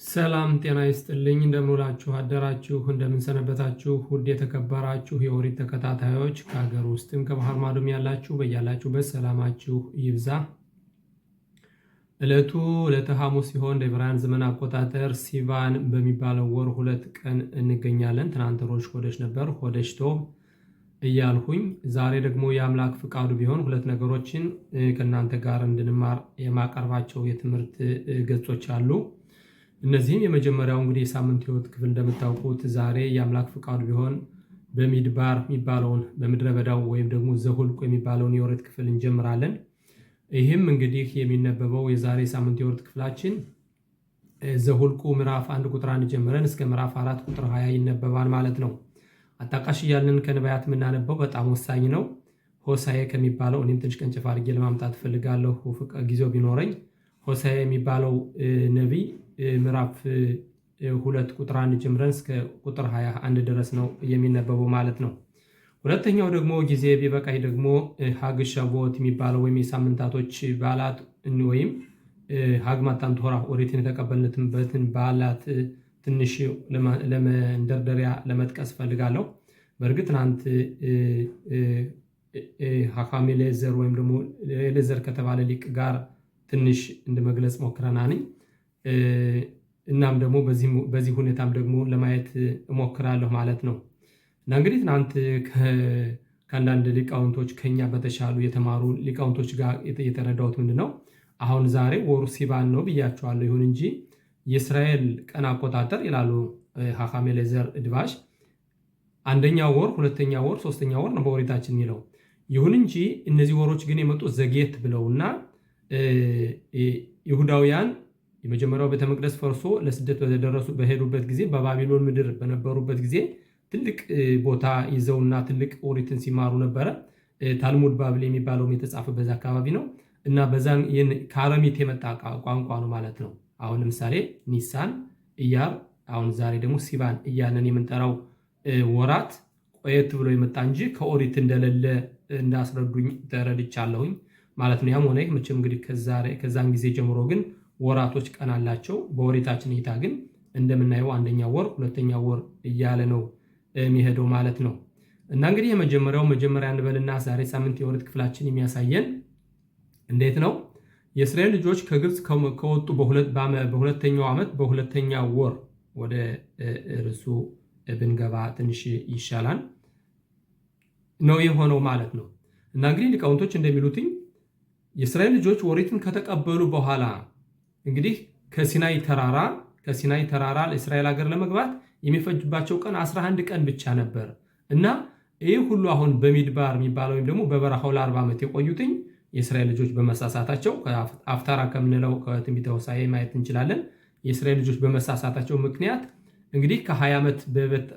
ሰላም ጤና ይስጥልኝ። እንደምንውላችሁ አደራችሁ፣ እንደምንሰነበታችሁ ውድ የተከበራችሁ የኦሪት ተከታታዮች ከሀገር ውስጥም ከባህር ማዶም ያላችሁ በያላችሁበት ሰላማችሁ ይብዛ። ዕለቱ ዕለተ ሐሙስ ሲሆን እንደ ዕብራውያን ዘመን አቆጣጠር ሲቫን በሚባለው ወር 2 ቀን እንገኛለን። ትናንት ሮሽ ሆደሽ ነበር፣ ሆደሽ ቶብ እያልሁኝ ዛሬ ደግሞ የአምላክ ፍቃዱ ቢሆን 2 ነገሮችን ከእናንተ ጋር እንድንማር የማቀርባቸው የትምህርት ገጾች አሉ። እነዚህም የመጀመሪያው እንግዲህ የሳምንት ህይወት ክፍል እንደምታውቁት ዛሬ የአምላክ ፍቃዱ ቢሆን በሚድባር የሚባለውን በምድረ በዳው ወይም ደግሞ ዘሁልቁ የሚባለውን የኦሪት ክፍል እንጀምራለን። ይህም እንግዲህ የሚነበበው የዛሬ ሳምንት የኦሪት ክፍላችን ዘሁልቁ ምዕራፍ 1 ቁጥር 1 ጀምረን እስከ ምዕራፍ 4 ቁጥር 20 ይነበባል ማለት ነው። አጣቃሽ እያልን ከነቢያት የምናነበው በጣም ወሳኝ ነው። ሆሳዬ ከሚባለው እኔም ትንሽ ቀንጨፍ አድርጌ ለማምጣት ፈልጋለሁ ጊዜው ቢኖረኝ። ሆሳዬ የሚባለው ነቢይ ምዕራፍ 2 ቁጥር 1 ጀምረን እስከ ቁጥር 21 ድረስ ነው የሚነበበው ማለት ነው። ሁለተኛው ደግሞ ጊዜ ቢበቃኝ ደግሞ ሀግ ሸቦት የሚባለው ወይም የሳምንታቶች በዓላት ወይም ሀግ ማታን ቶራ ኦሪትን የተቀበልንበትን በዓላት ትንሽ ለመንደርደሪያ ለመጥቀስ ፈልጋለሁ። በእርግጥ ትናንት ሀካም ኤሌዘር ወይም ደግሞ ኤሌዘር ከተባለ ሊቅ ጋር ትንሽ እንደመግለጽ ሞክረናል። እናም ደግሞ በዚህ ሁኔታም ደግሞ ለማየት እሞክራለሁ ማለት ነው። እና እንግዲህ ትናንት ከአንዳንድ ሊቃውንቶች ከኛ በተሻሉ የተማሩ ሊቃውንቶች ጋር የተረዳሁት ምንድነው አሁን ዛሬ ወሩ ሲባን ነው ብያቸዋለሁ። ይሁን እንጂ የእስራኤል ቀን አቆጣጠር ይላሉ ሀካም ኤሌዘር ድባሽ አንደኛው ወር፣ ሁለተኛው ወር፣ ሶስተኛው ወር ነው በኦሪታችን የሚለው። ይሁን እንጂ እነዚህ ወሮች ግን የመጡት ዘግየት ብለውና ይሁዳውያን የመጀመሪያው ቤተ መቅደስ ፈርሶ ለስደት በሄዱበት ጊዜ በባቢሎን ምድር በነበሩበት ጊዜ ትልቅ ቦታ ይዘውና ትልቅ ኦሪትን ሲማሩ ነበረ። ታልሙድ ባብል የሚባለውም የተጻፈበት አካባቢ ነው እና በዛን ከአረሚት የመጣ ቋንቋ ነው ማለት ነው። አሁን ለምሳሌ ኒሳን፣ ኢያር፣ አሁን ዛሬ ደግሞ ሲባን እያለን የምንጠራው ወራት ቆየት ብሎ የመጣ እንጂ ከኦሪት እንደሌለ እንዳስረዱኝ ተረድቻለሁኝ ማለት ነው። ያም ሆነ መቼም እንግዲህ ከዛን ጊዜ ጀምሮ ግን ወራቶች ቀን አላቸው። በኦሪታችን እይታ ግን እንደምናየው አንደኛው ወር፣ ሁለተኛው ወር እያለ ነው የሚሄደው ማለት ነው። እና እንግዲህ መጀመሪያ እንበልና ዛሬ ሳምንት የኦሪት ክፍላችን የሚያሳየን እንዴት ነው የእስራኤል ልጆች ከግብፅ ከወጡ በሁለተኛው ዓመት በሁለተኛው ወር ወደ እርሱ ብንገባ ትንሽ ይሻላል ነው የሆነው ማለት ነው። እና እንግዲህ ሊቃውንቶች እንደሚሉትኝ የእስራኤል ልጆች ኦሪትን ከተቀበሉ በኋላ እንግዲህ ከሲናይ ተራራ ለእስራኤል ሀገር ለመግባት የሚፈጅባቸው ቀን 11 ቀን ብቻ ነበር እና ይህ ሁሉ አሁን በሚድባር የሚባለው ወይም ደግሞ በበረሃው ለ40 ዓመት የቆዩትኝ የእስራኤል ልጆች በመሳሳታቸው አፍታራ ከምንለው ከትንቢተ ሆሳዕና ማየት እንችላለን። የእስራኤል ልጆች በመሳሳታቸው ምክንያት እንግዲህ ከ20 ዓመት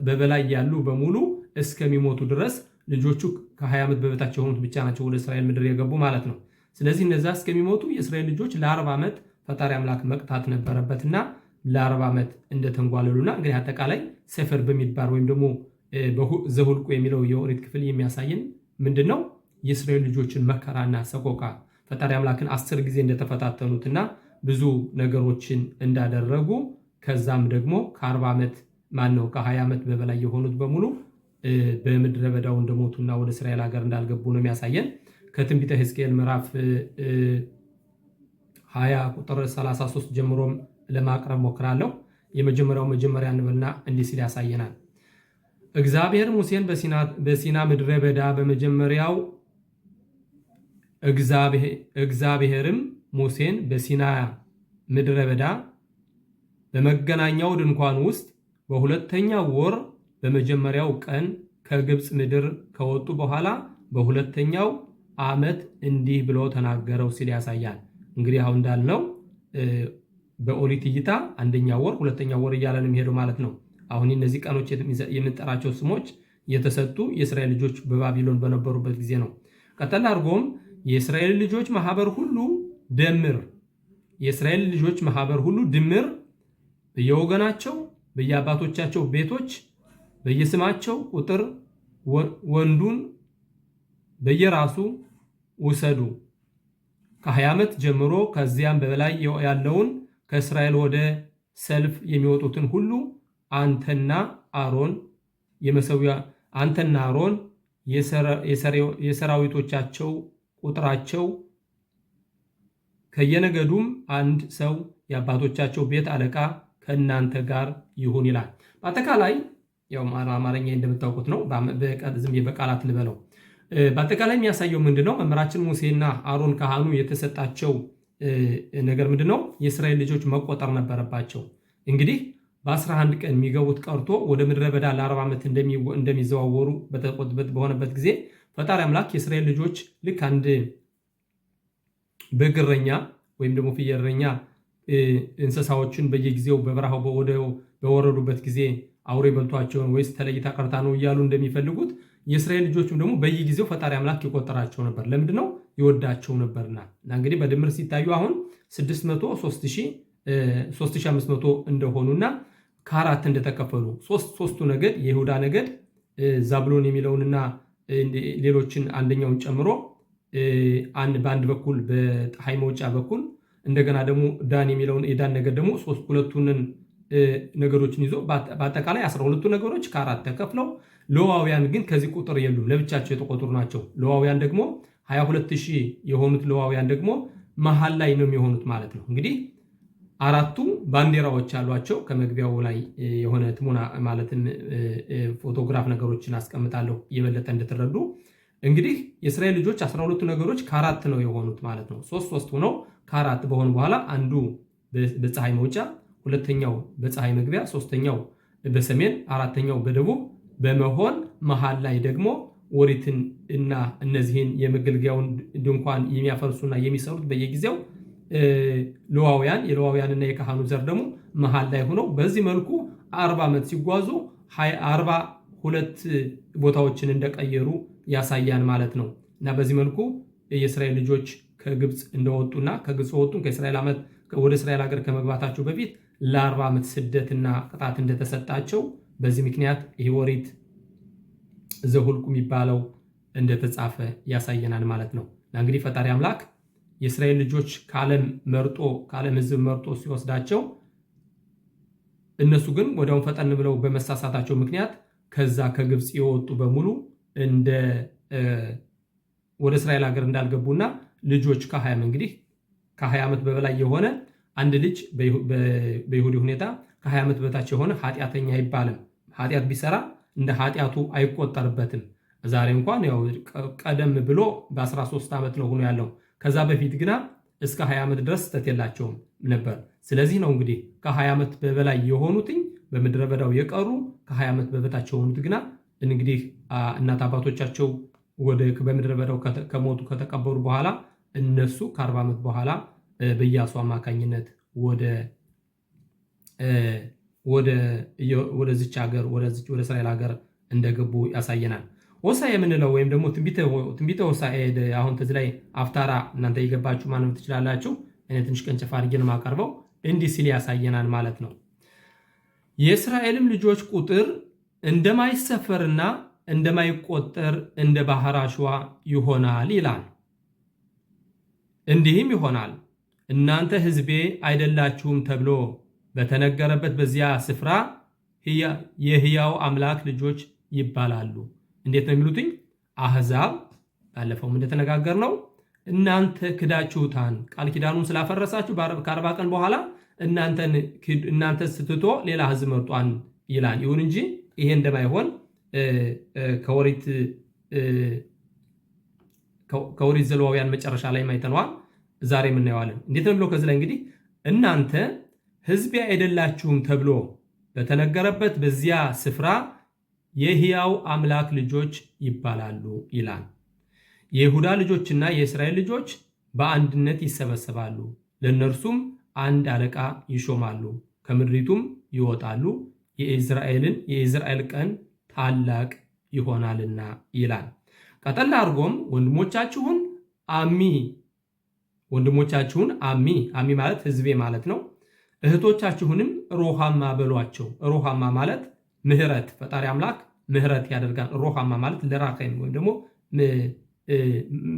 በበላይ ያሉ በሙሉ እስከሚሞቱ ድረስ ልጆቹ ከ20 ዓመት በበታች የሆኑት ብቻ ናቸው ወደ እስራኤል ምድር የገቡ ማለት ነው። ስለዚህ እነዛ እስከሚሞቱ የእስራኤል ልጆች ለ40 ዓመት ፈጣሪ አምላክ መቅጣት ነበረበትና ለ40 ዓመት እንደተንጓለሉና እንግዲህ አጠቃላይ ሰፈር በሚድባር ወይም ደግሞ ዘሁልቁ የሚለው የኦሪት ክፍል የሚያሳየን ምንድነው የእስራኤል ልጆችን መከራና ሰቆቃ ፈጣሪ አምላክን 10 ጊዜ እንደተፈታተኑትና ብዙ ነገሮችን እንዳደረጉ ከዛም ደግሞ ከ40 ዓመት ከ20 ዓመት በበላይ የሆኑት በሙሉ በምድረ በዳው እንደሞቱና ወደ እስራኤል ሀገር እንዳልገቡ ነው የሚያሳየን። ከትንቢተ ሕዝቅኤል ምዕራፍ 20 ቁጥር 33 ጀምሮም ለማቅረብ ሞክራለሁ። መጀመሪያ እንበልና እንዲህ ሲል ያሳየናል። እግዚአብሔር ሙሴን በሲና ምድረ በዳ በመጀመሪያው እግዚአብሔርም ሙሴን በሲና ምድረ በዳ በመገናኛው ድንኳን ውስጥ በሁለተኛው ወር በመጀመሪያው ቀን ከግብፅ ምድር ከወጡ በኋላ በሁለተኛው ዓመት እንዲህ ብሎ ተናገረው ሲል ያሳያል። እንግዲህ አሁን እንዳልነው በኦሪት እይታ አንደኛው ወር፣ ሁለተኛው ወር እያለን የሚሄደው ማለት ነው። አሁን እነዚህ ቀኖች የምንጠራቸው ስሞች የተሰጡ የእስራኤል ልጆች በባቢሎን በነበሩበት ጊዜ ነው። ቀጠል አድርጎም የእስራኤል ልጆች ማህበር ሁሉ ድምር በየወገናቸው በየአባቶቻቸው ቤቶች በየስማቸው ቁጥር ወንዱን በየራሱ ውሰዱ ከ20 ዓመት ጀምሮ ከዚያም በበላይ ያለውን ከእስራኤል ወደ ሰልፍ የሚወጡትን ሁሉ አንተና አሮን የሰራዊቶቻቸው ቁጥራቸው ከየነገዱም አንድ ሰው የአባቶቻቸው ቤት አለቃ ከእናንተ ጋር ይሁን ይላል። በአጠቃላይ ያው አማርኛ እንደምታውቁት ነው። ዝም በቃላት ልበለው። በአጠቃላይ የሚያሳየው ምንድነው? መምህራችን ሙሴና አሮን ካህኑ የተሰጣቸው ነገር ምንድነው? የእስራኤል ልጆች መቆጠር ነበረባቸው። እንግዲህ በ11 ቀን የሚገቡት ቀርቶ ወደ ምድረ በዳ ለ40 ዓመት እንደሚዘዋወሩ በሆነበት ጊዜ ፈጣሪ አምላክ የእስራኤል ልጆች ልክ አንድ በግ እረኛ ወይም ደግሞ ፍየል እረኛ እንስሳዎችን በየጊዜው በበረሃው በወረዱበት ጊዜ አውሬ በልቷቸውን ወይስ ተለይታ ቀርታ ነው እያሉ እንደሚፈልጉት የእስራኤል ልጆችም ደግሞ በየጊዜው ፈጣሪ አምላክ ይቆጠራቸው ነበር። ለምንድነው? ይወዳቸው ነበርና። እና እንግዲህ በድምር ሲታዩ አሁን 3500 እንደሆኑና ከአራት እንደተከፈሉ ሶስቱ ነገድ የይሁዳ ነገድ ዛብሎን የሚለውንና ሌሎችን አንደኛውን ጨምሮ በአንድ በኩል በፀሐይ መውጫ በኩል እንደገና ደግሞ ዳን የሚለውን የዳን ነገድ ደግሞ ሁለቱን ነገሮችን ይዞ በአጠቃላይ 12ቱ ነገሮች ከአራት ተከፍለው ሌዋውያን ግን ከዚህ ቁጥር የሉም፣ ለብቻቸው የተቆጠሩ ናቸው። ሌዋውያን ደግሞ 22000 የሆኑት ሌዋውያን ደግሞ መሃል ላይ ነው የሚሆኑት ማለት ነው። እንግዲህ አራቱ ባንዲራዎች አሏቸው። ከመግቢያው ላይ የሆነ ትሙና ማለትም ፎቶግራፍ ነገሮችን አስቀምጣለሁ የበለጠ እንድትረዱ። እንግዲህ የእስራኤል ልጆች 12ቱ ነገሮች ከአራት ነው የሆኑት ማለት ነው። ሶስት ሆነው ከአራት በሆኑ በኋላ አንዱ በፀሐይ መውጫ፣ ሁለተኛው በፀሐይ መግቢያ፣ ሶስተኛው በሰሜን፣ አራተኛው በደቡብ በመሆን መሃል ላይ ደግሞ ኦሪትን እና እነዚህን የመገልገያውን ድንኳን የሚያፈርሱና የሚሰሩት በየጊዜው የሌዋውያንና የካህኑ ዘር ደግሞ መሃል ላይ ሆነው በዚህ መልኩ 40 ዓመት ሲጓዙ 42 ቦታዎችን እንደቀየሩ ያሳያል ማለት ነው። እና በዚህ መልኩ የእስራኤል ልጆች ከግብፅ እንደወጡና ከግብፅ ወጡ ወደ እስራኤል ሀገር ከመግባታቸው በፊት ለ40 ዓመት ስደትና ቅጣት እንደተሰጣቸው በዚህ ምክንያት ይህ ኦሪት ዘኍልቍ የሚባለው እንደተጻፈ ያሳየናል ማለት ነው። እንግዲህ ፈጣሪ አምላክ የእስራኤል ልጆች ከዓለም ሕዝብ መርጦ ሲወስዳቸው እነሱ ግን ወዲያውኑ ፈጠን ብለው በመሳሳታቸው ምክንያት ከዛ ከግብፅ የወጡ በሙሉ ወደ እስራኤል ሀገር እንዳልገቡና ልጆች ከ20 ዓመት በበላይ የሆነ አንድ ልጅ በይሁዲ ሁኔታ ከ20 ዓመት በታች የሆነ ኃጢአተኛ አይባልም። ኃጢአት ቢሰራ እንደ ኃጢአቱ አይቆጠርበትም። ዛሬ እንኳን ያው ቀደም ብሎ በ13 ዓመት ነው ሆኖ ያለው። ከዛ በፊት ግና እስከ 20 ዓመት ድረስ ስተት የላቸውም ነበር። ስለዚህ ነው እንግዲህ ከ20 ዓመት በበላይ የሆኑትኝ በምድረ በዳው የቀሩ ከ20 ዓመት በበታች የሆኑት ግና እንግዲህ እናት አባቶቻቸው በምድረ በዳው ከሞቱ ከተቀበሩ በኋላ እነሱ ከ40 ዓመት በኋላ በኢያሱ አማካኝነት ወደዚች ሀገር ወደ እስራኤል ሀገር እንደገቡ ያሳየናል። ሆሳዕ የምንለው ወይም ደግሞ ትንቢተ ሆሳዕ አሁን ተዚህ ላይ አፍታራ እናንተ የገባችሁ ማንም ትችላላችሁ። እኔ ትንሽ ቀንጨፍ አድርጌ ነው የማቀርበው። እንዲህ ሲል ያሳየናል ማለት ነው። የእስራኤልም ልጆች ቁጥር እንደማይሰፈርና እንደማይቆጠር እንደ ባህር አሸዋ ይሆናል ይላል። እንዲህም ይሆናል እናንተ ሕዝቤ አይደላችሁም ተብሎ በተነገረበት በዚያ ስፍራ የሕያው አምላክ ልጆች ይባላሉ። እንዴት ነው የሚሉትኝ? አሕዛብ ባለፈውም እንደተነጋገርነው እናንተ ክዳችሁታን ቃል ኪዳኑን ስላፈረሳችሁ ከ40 ቀን በኋላ እናንተ ስትቶ ሌላ ሕዝብ መርጧን ይላል። ይሁን እንጂ ይሄ እንደማይሆን ከኦሪት ዘሌዋውያን መጨረሻ ላይ አይተነዋል። ዛሬ የምናየዋለን። እንዴት ነው ብሎ ከዚህ ላይ እንግዲህ እናንተ ሕዝቤ አይደላችሁም ተብሎ በተነገረበት በዚያ ስፍራ የሕያው አምላክ ልጆች ይባላሉ ይላል። የይሁዳ ልጆችና የእስራኤል ልጆች በአንድነት ይሰበሰባሉ፣ ለእነርሱም አንድ አለቃ ይሾማሉ፣ ከምድሪቱም ይወጣሉ፣ የኢዝራኤል ቀን ታላቅ ይሆናልና ይላል። ቀጠል አድርጎም ወንድሞቻችሁን አሚ ማለት ሕዝቤ ማለት ነው። እህቶቻችሁንም ሮሃማ በሏቸው። ሮሃማ ማለት ምህረት፣ ፈጣሪ አምላክ ምህረት ያደርጋል። ሮሃማ ማለት ለራካይም ወይም ደግሞ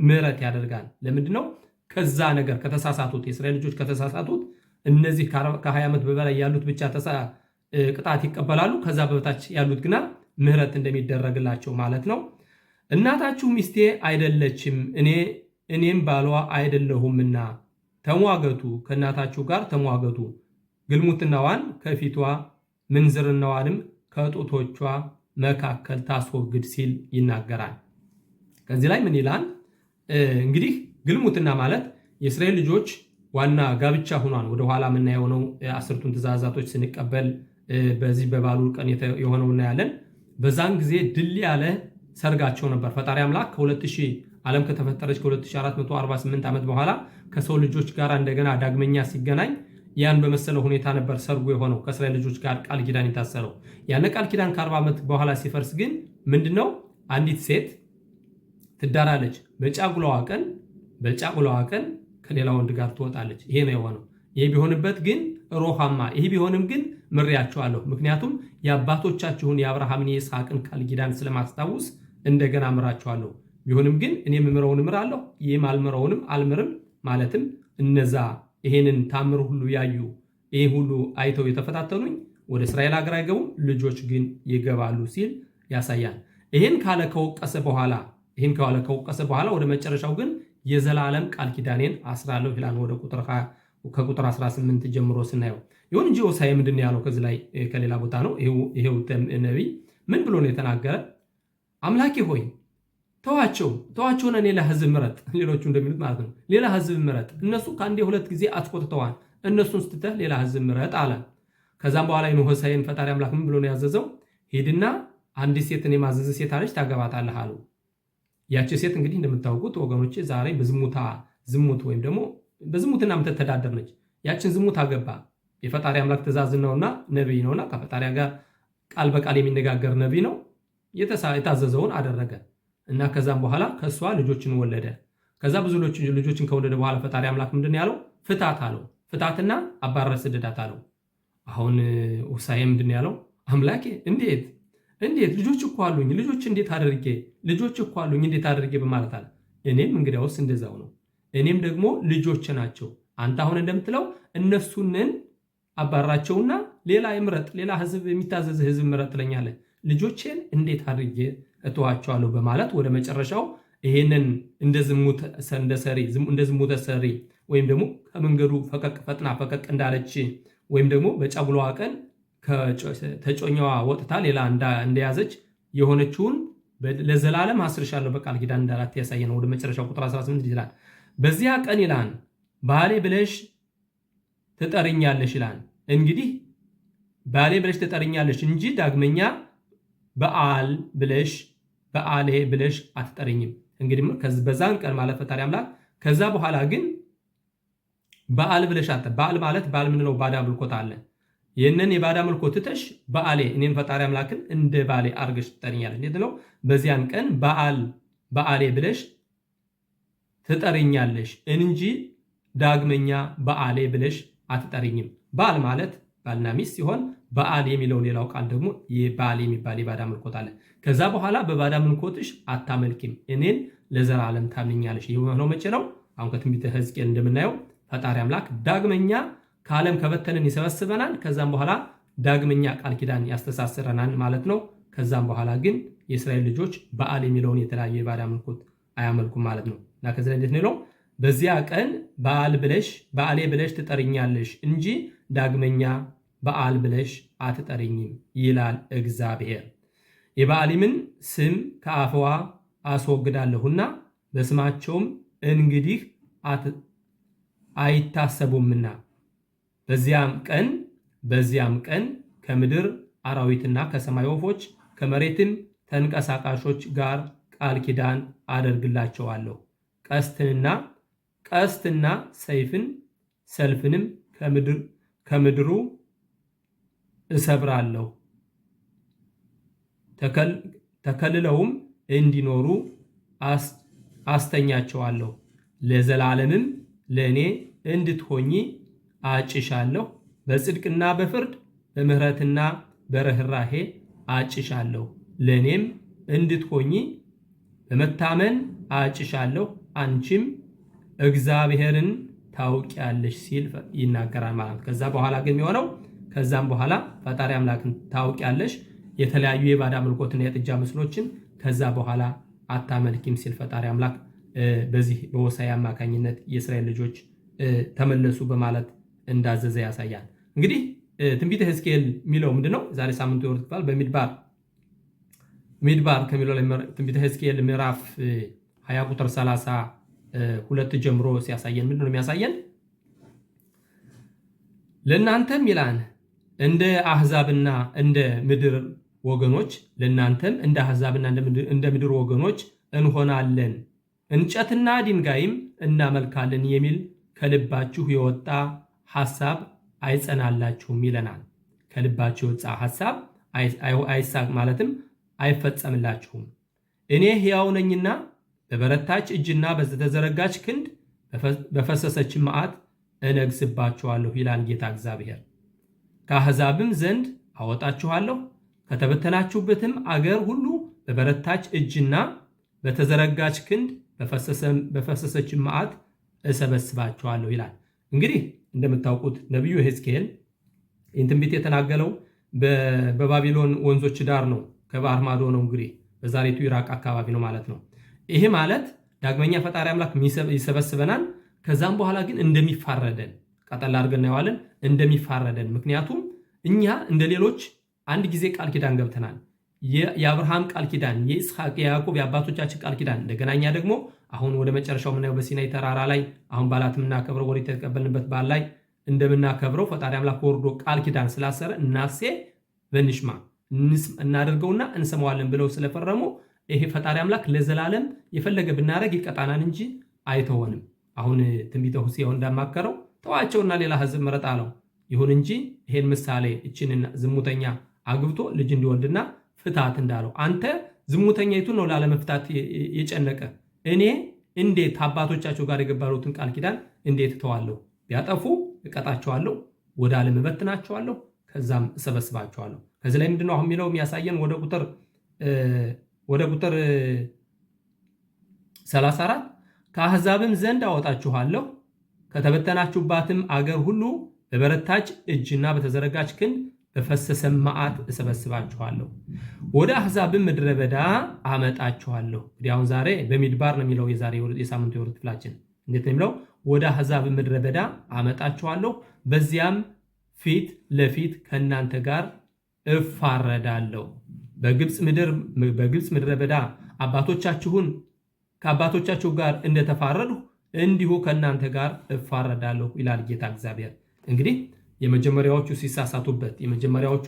ምህረት ያደርጋል። ለምንድን ነው? ከዛ ነገር ከተሳሳቱት የእስራኤል ልጆች ከተሳሳቱት እነዚህ ከ20 ዓመት በላይ ያሉት ብቻ ቅጣት ይቀበላሉ። ከዛ በበታች ያሉት ግና ምህረት እንደሚደረግላቸው ማለት ነው። እናታችሁ ሚስቴ አይደለችም እኔም ባሏ አይደለሁምና ተሟገቱ፣ ከእናታችሁ ጋር ተሟገቱ፣ ግልሙትናዋን ከፊቷ ምንዝርናዋንም ከጡቶቿ መካከል ታስወግድ ሲል ይናገራል። ከዚህ ላይ ምን ይላል? እንግዲህ ግልሙትና ማለት የእስራኤል ልጆች ዋና ጋብቻ ሆኗል። ወደ ኋላ የምናየው ነው። 10ቱን ትእዛዛቶች ስንቀበል በዚህ በባሉ ቀን የሆነው እናያለን። በዛን ጊዜ ድል ያለ ሰርጋቸው ነበር። ፈጣሪ አምላክ ከ2000 ዓለም ከተፈጠረች ከ2448 ዓመት በኋላ ከሰው ልጆች ጋር እንደገና ዳግመኛ ሲገናኝ ያን በመሰለ ሁኔታ ነበር ሰርጉ የሆነው። ከእስራኤል ልጆች ጋር ቃል ኪዳን የታሰረው ያን ቃል ኪዳን ከ40 ዓመት በኋላ ሲፈርስ ግን ምንድነው? አንዲት ሴት ትዳራለች። በጫጉላዋ ቀን ከሌላ ወንድ ጋር ትወጣለች። ይሄ ነው የሆነው። ይሄ ቢሆንበት ግን ሮሃማ ይሄ ቢሆንም ግን ምሬያቸዋለሁ። ምክንያቱም የአባቶቻችሁን የአብርሃምን የይስሐቅን ቃል ኪዳን ስለማስታውስ እንደገና ምራቸዋለሁ። ቢሆንም ግን እኔ የምምረውን እምራለሁ፣ ይህም አልምረውንም አልምርም። ማለትም እነዛ ይሄንን ታምር ሁሉ ያዩ ይህ ሁሉ አይተው የተፈታተኑኝ ወደ እስራኤል ሀገር አይገቡም፣ ልጆች ግን ይገባሉ ሲል ያሳያል። ይህን ካለ ከወቀሰ በኋላ ወደ መጨረሻው ግን የዘላለም ቃል ኪዳኔን አስራለሁ ይላል። ወደ ከቁጥር 18 ጀምሮ ስናየው ይሁን እንጂ ሆሳዕ ምንድን ያለው ከዚህ ላይ ከሌላ ቦታ ነው። ይሄው ነቢይ ምን ብሎ ነው የተናገረ? አምላኬ ሆይ ተዋቸውን፣ ሌላ ህዝብ ምረጥ። ሌሎቹ እንደሚሉት ማለት ነው። ሌላ ህዝብ ምረጥ። እነሱ ከአንዴ 2 ጊዜ አስቆጥተዋል። እነሱን ስትተህ ሌላ ህዝብ ምረጥ አለ። ከዛም በኋላ ሆሳዕን ፈጣሪ አምላክ ምን ብሎ ነው ያዘዘው? ሂድና አንዲት ሴትን የማዘዝ ሴት አለች ታገባታለህ አሉ። ያቺ ሴት እንግዲህ እንደምታውቁት ወገኖቼ ዛሬ ዝሙት ወይም ደግሞ በዝሙትና የምትተዳደር ነች። ያችን ዝሙት አገባ። የፈጣሪ አምላክ ትእዛዝ ነውና ነቢይ ነውና ከፈጣሪ ጋር ቃል በቃል የሚነጋገር ነቢይ ነው። የታዘዘውን አደረገ እና ከዛም በኋላ ከሷ ልጆችን ወለደ። ከዛ ብዙ ልጆችን ከወለደ በኋላ ፈጣሪ አምላክ ምንድን ያለው? ፍታት አለው። ፍታትና አባረር ስደዳት አለው። አሁን ሆሳዕ ምንድን ያለው? አምላኬ እንዴት ልጆች እኮ አሉኝ፣ ልጆች እኮ አሉኝ እንዴት አድርጌ በማለት አለ። እኔም እንግዲያውስ እንደዛው ነው። እኔም ደግሞ ልጆች ናቸው። አንተ አሁን እንደምትለው እነሱንን አባራቸውና ሌላ ህዝብ የሚታዘዝ ህዝብ ምረጥ ትለኛለህ። ልጆቼን እንዴት አድርጌ እተዋቸዋለሁ በማለት ወደ መጨረሻው ይሄንን እንደ ዝሙተ ሰሪ ወይም ደግሞ ከመንገዱ ፈቀቅ እንዳለች ወይም ደግሞ በጫጉላዋ ቀን ተጮኛዋ ወጥታ ሌላ እንደያዘች የሆነችውን ለዘላለም አስርሻለሁ በቃል ኪዳን እንዳላት ያሳየ ነው። ወደ መጨረሻው ቁጥር 18 ይላል። በዚያ ቀን ይላል ባሌ ብለሽ ትጠሪኛለሽ ይላል። እንግዲህ ባሌ ብለሽ ትጠሪኛለሽ እንጂ ዳግመኛ በዓሌ ብለሽ አትጠሪኝም። እንግዲህ በዛን ቀን ማለት ፈጣሪ አምላክ ከዛ በኋላ ግን በዓል ብለሽ በዓል ማለት ምንድነው? ባዳ አምልኮት አለ። ይህንን የባዳ አምልኮ ትተሽ በዓሌ እኔን ፈጣሪ አምላክን እንደ ባሌ አርገሽ ትጠሪኛለሽ። እንዴት ነው? በዚያን ቀን በዓሌ ብለሽ ትጠሪኛለሽ እንጂ ዳግመኛ በዓሌ ብለሽ አትጠሪኝም። በዓል ማለት ባልና ሚስት ሲሆን በዓል የሚለው ሌላው ቃል ደግሞ የባል የሚባል የባዳ አምልኮት አለ። ከዛ በኋላ በባዳ አምልኮትሽ አታመልኪም፣ እኔን ለዘላለም ታምኛለሽ። ይህ የሆነው መቼ ነው? አሁን ከትንቢተ ሕዝቅኤል እንደምናየው ፈጣሪ አምላክ ዳግመኛ ከዓለም ከበተንን ይሰበስበናል። ከዛም በኋላ ዳግመኛ ቃል ኪዳን ያስተሳስረናል ማለት ነው። ከዛም በኋላ ግን የእስራኤል ልጆች በዓል የሚለውን የተለያየ የባዳ አምልኮት አያመልኩም ማለት ነው። እና ከዚህ እንዴት ነው? በዚያ ቀን በዓሌ ብለሽ ትጠሪኛለሽ እንጂ ዳግመኛ በዓል ብለሽ አትጠሪኝም ይላል እግዚአብሔር። የበዓሊምን ስም ከአፍዋ አስወግዳለሁና በስማቸውም እንግዲህ አይታሰቡምና በዚያም ቀን ከምድር አራዊትና ከሰማይ ወፎች ከመሬትም ተንቀሳቃሾች ጋር ቃል ኪዳን አደርግላቸዋለሁ። ቀስትና ሰልፍንም ከምድሩ እሰብራለሁ። ተከልለውም እንዲኖሩ አስተኛቸዋለሁ። ለዘላለምም ለእኔ እንድትሆኚ አጭሻለሁ። በጽድቅና በፍርድ በምሕረትና በርኅራኄ አጭሻለሁ። ለእኔም እንድትሆኚ በመታመን አጭሻለሁ። አንቺም እግዚአብሔርን ታውቂያለሽ ሲል ይናገራል ማለት ነው። ከዛ በኋላ ግን የሚሆነው ከዛም በኋላ ፈጣሪ አምላክን ታውቂያለሽ፣ የተለያዩ የባዕድ አምልኮትና የጥጃ ምስሎችን ከዛ በኋላ አታመልኪም ሲል ፈጣሪ አምላክ በዚህ በሆሴዕ አማካኝነት የእስራኤል ልጆች ተመለሱ በማለት እንዳዘዘ ያሳያል። እንግዲህ ትንቢተ ሕዝቅኤል የሚለው ምንድነው? ዛሬ ሳምንቱ የወርድ ክፍል በሚድባር ከሚለው ላይ ትንቢተ ሕዝቅኤል ምዕራፍ 20 ቁጥር 32 ጀምሮ ሲያሳየን ምንድነው የሚያሳየን? ለእናንተም ይላል እንደ አሕዛብና እንደ ምድር ወገኖች ለእናንተም እንደ አሕዛብና እንደ ምድር ወገኖች እንሆናለን፣ እንጨትና ድንጋይም እናመልካለን የሚል ከልባችሁ የወጣ ሐሳብ አይጸናላችሁም ይለናል። ከልባችሁ የወጣ ሐሳብ አይሳቅ ማለትም አይፈጸምላችሁም። እኔ ሕያው ነኝና በበረታች እጅና በተዘረጋች ክንድ በፈሰሰች መዓት እነግስባችኋለሁ ይላል ጌታ እግዚአብሔር። ከአሕዛብም ዘንድ አወጣችኋለሁ፣ ከተበተናችሁበትም አገር ሁሉ በበረታች እጅና በተዘረጋች ክንድ በፈሰሰች መዓት እሰበስባችኋለሁ ይላል። እንግዲህ እንደምታውቁት ነቢዩ ሕዝቅኤል ይህን ትንቢት የተናገረው በባቢሎን ወንዞች ዳር ነው። ከባህር ማዶ ነው። እንግዲህ በዛሬቱ ኢራቅ አካባቢ ነው ማለት ነው። ይሄ ማለት ዳግመኛ ፈጣሪ አምላክ ይሰበስበናል። ከዛም በኋላ ግን እንደሚፋረደን ቀጠል አድርገን እናየዋለን። እንደሚፋረደን ምክንያቱም እኛ እንደ ሌሎች አንድ ጊዜ ቃል ኪዳን ገብተናል። የአብርሃም ቃል ኪዳን፣ የይስሐቅ፣ የያዕቆብ የአባቶቻችን ቃል ኪዳን እንደገና እኛ ደግሞ አሁን ወደ መጨረሻው የምናየው በሲናይ ተራራ ላይ አሁን በዓላት የምናከብረው ወደ የተቀበልንበት በዓል ላይ እንደምናከብረው ፈጣሪ አምላክ ወርዶ ቃል ኪዳን ስላሰረ እናሴ በንሽማ እናደርገውና እንሰማዋለን ብለው ስለፈረሙ ይሄ ፈጣሪ አምላክ ለዘላለም የፈለገ ብናረግ ይቀጣናል እንጂ አይተወንም። አሁን ትንቢተ ሆሴዕ እንዳማከረው ተዋቸውና ሌላ ሕዝብ ምረጥ አለው። ይሁን እንጂ ይሄን ምሳሌ እችንን ዝሙተኛ አግብቶ ልጅ እንዲወልድና ፍታት እንዳለው አንተ ዝሙተኛይቱን ነው ላለመፍታት የጨነቀ እኔ እንዴት አባቶቻቸው ጋር የገባሉትን ቃል ኪዳን እንዴት ተዋለሁ? ቢያጠፉ እቀጣቸዋለሁ፣ ወደ ዓለም እበትናቸዋለሁ፣ ከዛም እሰበስባቸዋለሁ። ከዚህ ላይ ምንድነው አሁን የሚለው የሚያሳየን ወደ ቁጥር 34 ከአሕዛብም ዘንድ አወጣችኋለሁ፣ ከተበተናችሁባትም አገር ሁሉ በበረታች እጅና በተዘረጋች ክንድ በፈሰሰ መዓት እሰበስባችኋለሁ፣ ወደ አሕዛብም ምድረ በዳ አመጣችኋለሁ። እንግዲህ አሁን ዛሬ በሚድባር ነው የሚለው የሳምንቱ የወርድ ክፍላችን። እንዴት ነው የሚለው? ወደ አሕዛብ ምድረ በዳ አመጣችኋለሁ፣ በዚያም ፊት ለፊት ከእናንተ ጋር እፋረዳለሁ። በግብፅ ምድረ በዳ ከአባቶቻችሁ ጋር እንደተፋረድሁ እንዲሁ ከእናንተ ጋር እፋረዳለሁ ይላል ጌታ እግዚአብሔር። እንግዲህ የመጀመሪያዎቹ ሲሳሳቱበት፣ የመጀመሪያዎቹ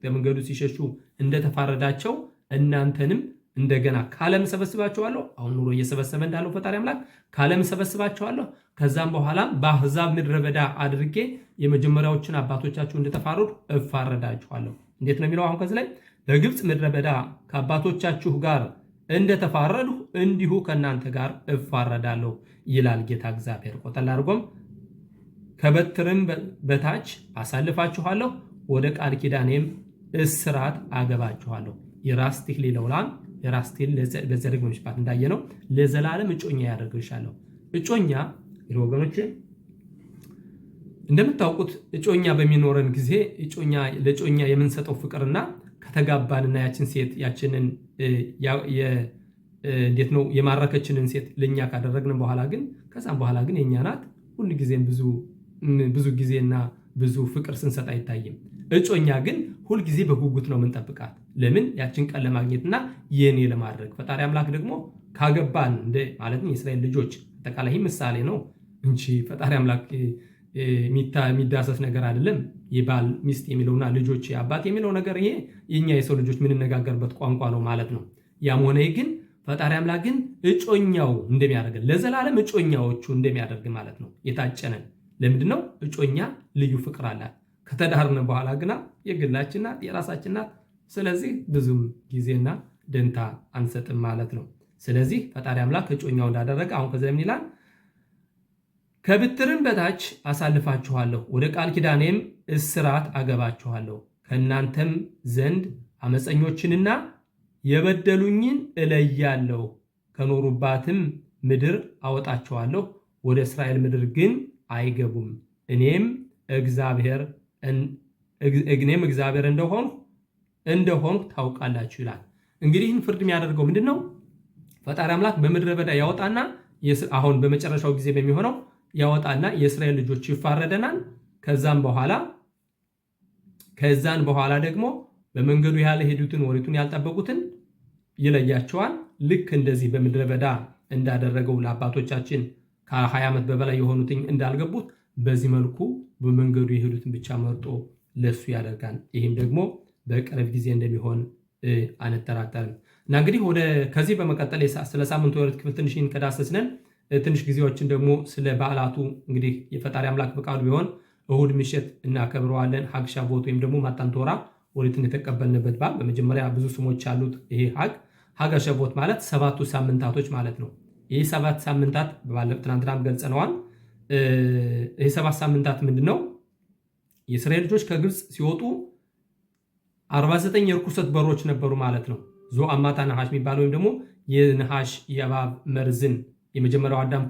መንገዱ ሲሸሹ እንደተፋረዳቸው እናንተንም እንደገና ካለም ሰበስባቸዋለሁ። አሁን ኑሮ እየሰበሰበ እንዳለው ፈጣሪ አምላክ ካለም ሰበስባቸዋለሁ። ከዛም በኋላ በአሕዛብ ምድረ በዳ አድርጌ የመጀመሪያዎችን አባቶቻችሁ እንደተፋረዱ እፋረዳችኋለሁ። እንዴት ነው የሚለው? አሁን ከዚህ ላይ በግብፅ ምድረ በዳ ከአባቶቻችሁ ጋር እንደተፋረዱ እንዲሁ ከእናንተ ጋር እፋረዳለሁ ይላል ጌታ እግዚአብሔር። ቆጠል አድርጎም ከበትርም በታች አሳልፋችኋለሁ፣ ወደ ቃል ኪዳኔም እስራት አገባችኋለሁ። የራስቲህ ሊለውላም የራስቲህ በዘርግ መሽባት እንዳየነው ለዘላለም እጮኛ ያደርግልሻለሁ። እጮኛ ወገኖቼ እንደምታውቁት እጮኛ በሚኖረን ጊዜ ለእጮኛ የምንሰጠው ፍቅርና ከተጋባንና ያችን ሴት ያችንን እንዴት ነው የማረከችንን ሴት ለኛ ካደረግን በኋላ ግን ከዛም በኋላ ግን የኛ ናት። ሁሉ ጊዜም ብዙ ጊዜና ብዙ ፍቅር ስንሰጥ አይታይም። እጮኛ ግን ሁል ጊዜ በጉጉት ነው የምንጠብቃት። ለምን? ያችን ቀን ለማግኘትና የኔ ለማድረግ። ፈጣሪ አምላክ ደግሞ ካገባን ማለትም የእስራኤል ልጆች አጠቃላይ ምሳሌ ነው እንጂ ፈጣሪ አምላክ የሚዳሰስ ነገር አይደለም። የባል ሚስት የሚለውና ልጆች አባት የሚለው ነገር ይሄ የኛ የሰው ልጆች የምንነጋገርበት ቋንቋ ነው ማለት ነው። ያም ሆነ ግን ፈጣሪ አምላክ ግን እጮኛው እንደሚያደርገን ለዘላለም እጮኛዎቹ እንደሚያደርግ ማለት ነው። የታጨነን ለምንድን ነው? እጮኛ ልዩ ፍቅር አላት። ከተዳርነ በኋላ ግና የግላችን ናት፣ የራሳችን ናት። ስለዚህ ብዙም ጊዜና ደንታ አንሰጥም ማለት ነው። ስለዚህ ፈጣሪ አምላክ እጮኛው እንዳደረገ አሁን ከዚህ ምን ይላል? ከብትርም በታች አሳልፋችኋለሁ፣ ወደ ቃል ኪዳኔም እስራት አገባችኋለሁ። ከእናንተም ዘንድ አመፀኞችንና የበደሉኝን እለያለሁ፣ ከኖሩባትም ምድር አወጣችኋለሁ። ወደ እስራኤል ምድር ግን አይገቡም፣ እኔም እግዚአብሔር እንደሆንኩ ታውቃላችሁ ይላል። እንግዲህ ይህን ፍርድ የሚያደርገው ምንድን ነው? ፈጣሪ አምላክ በምድረ በዳ ያወጣና አሁን በመጨረሻው ጊዜ በሚሆነው ያወጣና የእስራኤል ልጆች ይፋረደናል። ከዛን በኋላ ደግሞ በመንገዱ ያለ ሄዱትን ወሪቱን ያልጠበቁትን ይለያቸዋል። ልክ እንደዚህ በምድረ በዳ እንዳደረገው ለአባቶቻችን ከ20 ዓመት በበላይ የሆኑትን እንዳልገቡት በዚህ መልኩ በመንገዱ የሄዱትን ብቻ መርጦ ለሱ ያደርጋል። ይህም ደግሞ በቅርብ ጊዜ እንደሚሆን አንጠራጠርም። እና እንግዲህ ከዚህ በመቀጠል ስለ ሳምንቱ የወረት ክፍል ትንሽ ከዳሰስነን ትንሽ ጊዜዎችን ደግሞ ስለ በዓላቱ እንግዲህ የፈጣሪ አምላክ ፈቃዱ ቢሆን እሁድ ምሽት እናከብረዋለን። ሀግ ሻቦት ወይም ደግሞ ማታን ቶራ ወሪትን የተቀበልንበት በዓል በመጀመሪያ ብዙ ስሞች አሉት። ይሄ ሀግ ሻቦት ማለት 7ቱ ሳምንታቶች ማለት ነው። ይህ 7 ሳምንታት ትናንትናም ገልጸነዋል። ይህ 7 ሳምንታት ምንድን ነው? የእስራኤል ልጆች ከግብፅ ሲወጡ 49 የርኩሰት በሮች ነበሩ ማለት ነው። ዞ አማታ ነሐሽ የሚባለው ወይም ደግሞ የነሐሽ የእባብ መርዝን የመጀመሪያው አዳም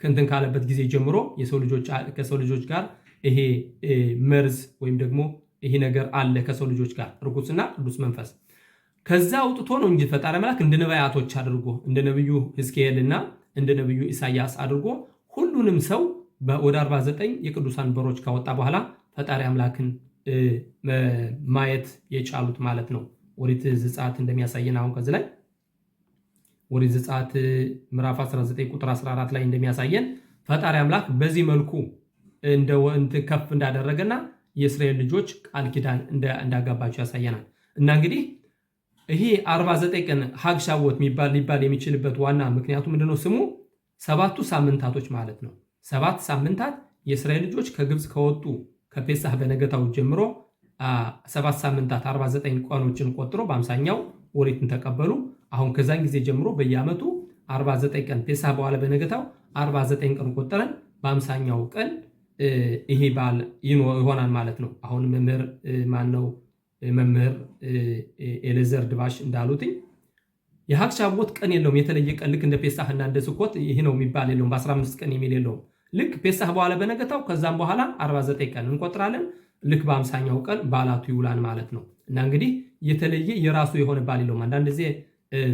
ከእንትን ካለበት ጊዜ ጀምሮ ከሰው ልጆች ጋር ይሄ መርዝ ወይም ደግሞ ይሄ ነገር አለ ከሰው ልጆች ጋር ርኩስና ቅዱስ መንፈስ ከዛ አውጥቶ ነው እንጂ ፈጣሪ አምላክ እንደ ነቢያቶች አድርጎ እንደ ነብዩ ሕዝቅኤልና እንደ ነብዩ ኢሳያስ አድርጎ ሁሉንም ሰው ወደ 49 የቅዱሳን በሮች ካወጣ በኋላ ፈጣሪ አምላክን ማየት የቻሉት ማለት ነው። ኦሪት ዘጸአት እንደሚያሳየን አሁን ከዚህ ላይ ኦሪት ዘጸአት ምዕራፍ 19 ቁጥር 14 ላይ እንደሚያሳየን ፈጣሪ አምላክ በዚህ መልኩ ከፍ እንዳደረገና የእስራኤል ልጆች ቃል ኪዳን እንዳጋባቸው ያሳየናል። እና እንግዲህ ይሄ 49 ቀን ሀግ ሻቦት ሊባል የሚችልበት ዋና ምክንያቱ ምንድነው? ስሙ 7ቱ ሳምንታቶች ማለት ነው። 7 ሳምንታት የእስራኤል ልጆች ከግብፅ ከወጡ ከፔሳህ በነገታው ጀምሮ 7 ሳምንታት 49 ቀኖችን ቆጥሮ በ50ኛው ኦሪትን ተቀበሉ። አሁን ከዛን ጊዜ ጀምሮ በየዓመቱ 49 ቀን ፔሳህ በኋላ በነገታው 49 ቀን ቆጠረን በ50ኛው ቀን ይሄ በዓል ይሆናል ማለት ነው። አሁን መምህር ኤሌዘር ድባሽ እንዳሉትኝ የሀግ ሻቦት ቀን የለውም የተለየ ቀን ልክ እንደ ፔሳህ እና እንደ ስኮት ይህ ነው የሚባል የለውም። በ15 ቀን የሚል የለውም። ልክ ፔሳህ በኋላ በነገታው ከዛም በኋላ 49 ቀን እንቆጥራለን። ልክ በ50ኛው ቀን በዓላቱ ይውላል ማለት ነው። እና እንግዲህ የተለየ የራሱ የሆነ በዓል የለውም። አንዳንድ ጊዜ